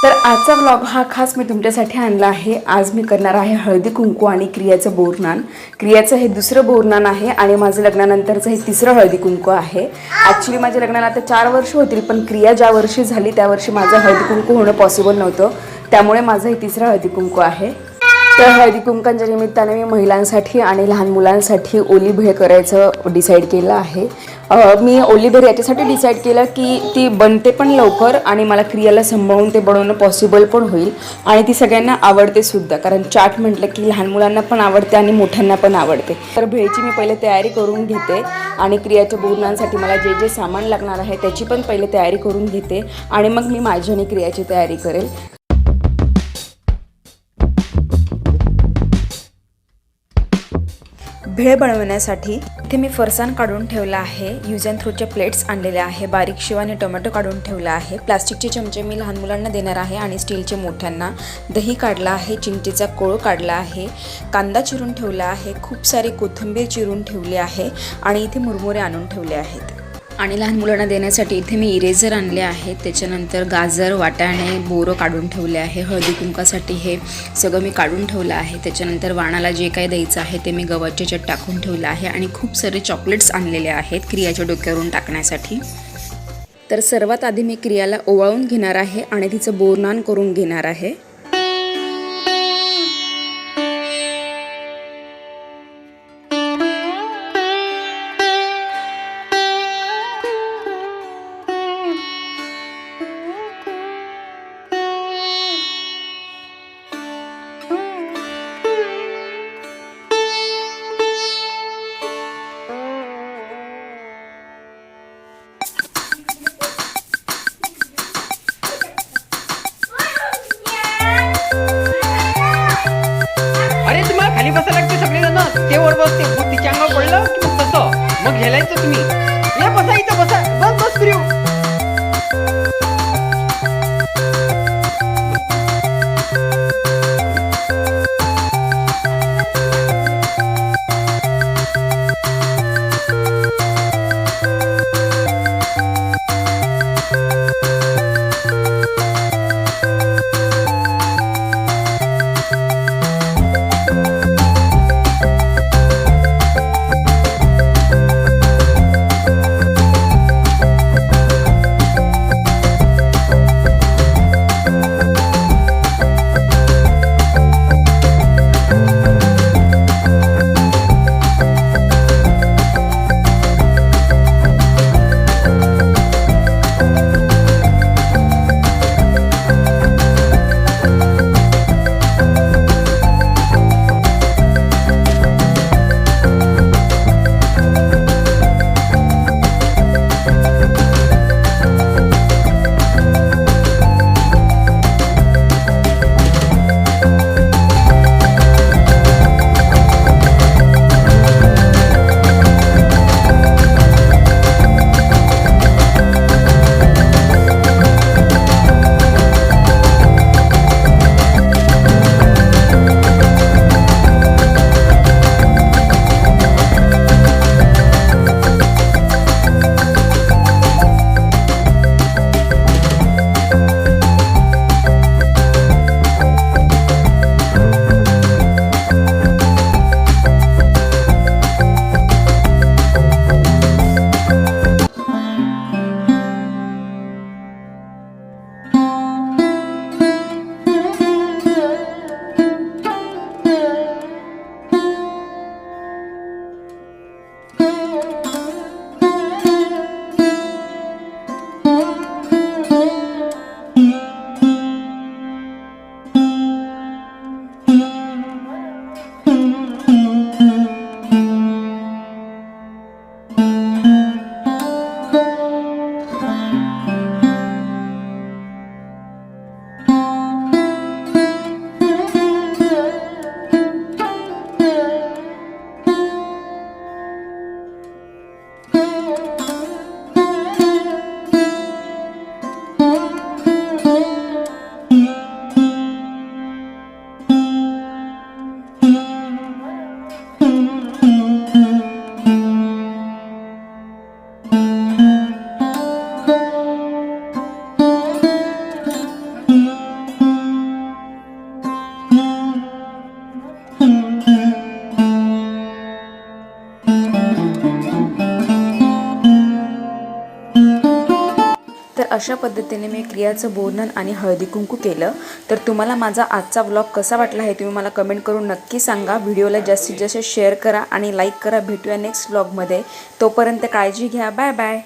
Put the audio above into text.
तर आजचा व्लॉग हा खास मी तुमच्यासाठी आणला आहे। आज मी करणार आहे हळदी कुंकू आणि क्रियाचं बोरनान। क्रियाचं हे दुसरं बोरनान आहे आणि माझं लग्नानंतरचं हे तिसरं हळदी कुंकू आहे। ॲक्च्युली माझ्या लग्नाला आता 4 वर्ष होतील, पण क्रिया ज्या वर्षी झाली त्या वर्षी माझं हळदी कुंकू होणं पॉसिबल नव्हतं, त्यामुळे माझं हे तिसरं हळदी कुंकू आहे। तर हळदी कुंकांच्या निमित्ताने मी महिलांसाठी आणि लहान मुलांसाठी ओली भेळ करायचं डिसाईड केलं आहे। मी ओली भेळ याच्यासाठी डिसाईड केलं की ती बनते पण लवकर आणि मला क्रियाला सांभाळून ते बनवणं पॉसिबल पण होईल आणि ती सगळ्यांना आवडते सुद्धा, कारण चाट म्हटलं की लहान मुलांना पण आवडते आणि मोठ्यांना पण आवडते। तर भेळची मी पहिले तयारी करून घेते आणि क्रियाच्या बोरनांसाठी मला जे जे सामान लागणार आहे त्याची पण पहिले तयारी करून घेते आणि मग मी माझी आणि क्रियाची तयारी करेल। भेळ बनवण्यासाठी इथे मी फरसाण काढून ठेवला आहे, यूज अँड थ्रोचे प्लेट्स आणलेले आहे, बारीक शेव आणि टोमॅटो काढून ठेवला आहे, प्लास्टिकचे चमचे मी लहान मुलांना देणार आहे आणि स्टीलचे मोठ्यांना, दही काढला आहे, चिंचेचा कोळ काढला आहे, कांदा चिरून ठेवला आहे, खूप सारी कोथिंबीर चिरून ठेवली आहे आणि इथे मुरमुरे आणून ठेवले आहेत। आणि लहान मुलांना देण्यासाठी इथे मी इरेझर आणले आहेत, त्याच्यानंतर गाजर, वाटाणे, बोरं काढून ठेवले आहे। हळदी कुंकासाठी हे सगळं मी काढून ठेवलं आहे। त्याच्यानंतर वाणाला जे काही द्यायचं आहे ते मी गव्हाच्या याच्यात टाकून ठेवलं आहे आणि खूप सारे चॉकलेट्स आणलेले आहेत क्रियाच्या डोक्यावरून टाकण्यासाठी। तर सर्वात आधी मी क्रियाला ओवाळून घेणार आहे आणि तिचं बोरनान करून घेणार आहे। अरे तुम्हाला खाली बसा लागते सगळेजण, ते वर बसते मग तिच्या अंगावर पडलं की मग तसं मग घ्यायचं तुम्ही। या बसा इथं बसा, बस बस फिरू। तर अशा पद्धतीने मी क्रियाचं बोरनन आणि हळदी कुंकू केलं. तर तुम्हाला माझा आजचा व्लॉग कसा वाटला हे तुम्ही मला कमेंट करून नक्की सांगा. व्हिडिओला जास्तीत जास्त शेअर करा आणि लाईक करा. भेटूया नेक्स्ट व्लॉगमध्ये. तोपर्यंत काळजी घ्या. Bye bye.